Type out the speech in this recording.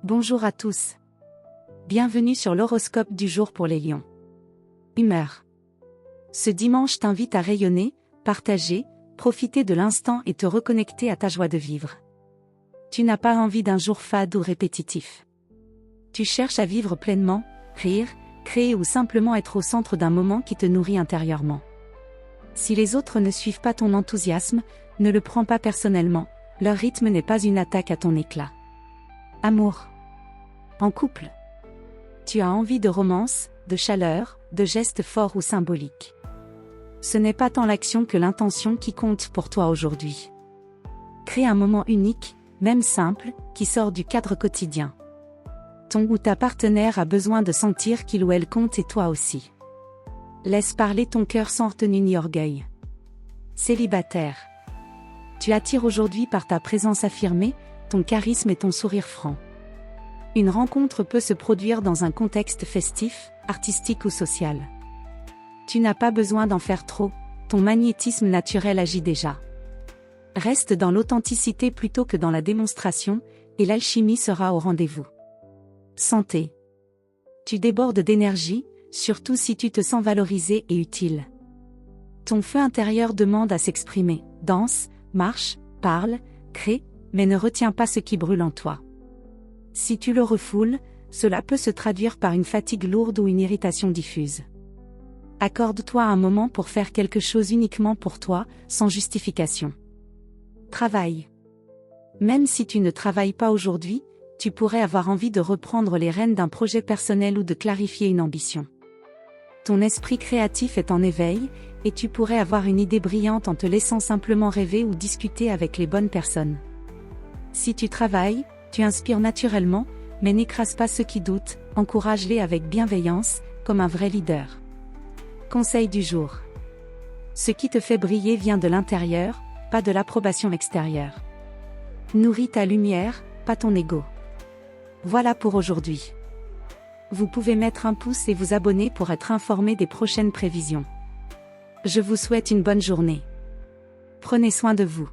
Bonjour à tous. Bienvenue sur l'horoscope du jour pour les Lions. Humeur. Ce dimanche t'invite à rayonner, partager, profiter de l'instant et te reconnecter à ta joie de vivre. Tu n'as pas envie d'un jour fade ou répétitif. Tu cherches à vivre pleinement, rire, créer ou simplement être au centre d'un moment qui te nourrit intérieurement. Si les autres ne suivent pas ton enthousiasme, ne le prends pas personnellement, leur rythme n'est pas une attaque à ton éclat. Amour. En couple. Tu as envie de romance, de chaleur, de gestes forts ou symboliques. Ce n'est pas tant l'action que l'intention qui compte pour toi aujourd'hui. Crée un moment unique, même simple, qui sort du cadre quotidien. Ton ou ta partenaire a besoin de sentir qu'il ou elle compte et toi aussi. Laisse parler ton cœur sans retenue ni orgueil. Célibataire. Tu attires aujourd'hui par ta présence affirmée, ton charisme et ton sourire franc. Une rencontre peut se produire dans un contexte festif, artistique ou social. Tu n'as pas besoin d'en faire trop, ton magnétisme naturel agit déjà. Reste dans l'authenticité plutôt que dans la démonstration, et l'alchimie sera au rendez-vous. Santé. Tu débordes d'énergie, surtout si tu te sens valorisé et utile. Ton feu intérieur demande à s'exprimer, danse, marche, parle, crée, mais ne retiens pas ce qui brûle en toi. Si tu le refoules, cela peut se traduire par une fatigue lourde ou une irritation diffuse. Accorde-toi un moment pour faire quelque chose uniquement pour toi, sans justification. Travail. Même si tu ne travailles pas aujourd'hui, tu pourrais avoir envie de reprendre les rênes d'un projet personnel ou de clarifier une ambition. Ton esprit créatif est en éveil, et tu pourrais avoir une idée brillante en te laissant simplement rêver ou discuter avec les bonnes personnes. Si tu travailles, tu inspires naturellement, mais n'écrase pas ceux qui doutent, encourage-les avec bienveillance, comme un vrai leader. Conseil du jour. Ce qui te fait briller vient de l'intérieur, pas de l'approbation extérieure. Nourris ta lumière, pas ton ego. Voilà pour aujourd'hui. Vous pouvez mettre un pouce et vous abonner pour être informé des prochaines prévisions. Je vous souhaite une bonne journée. Prenez soin de vous.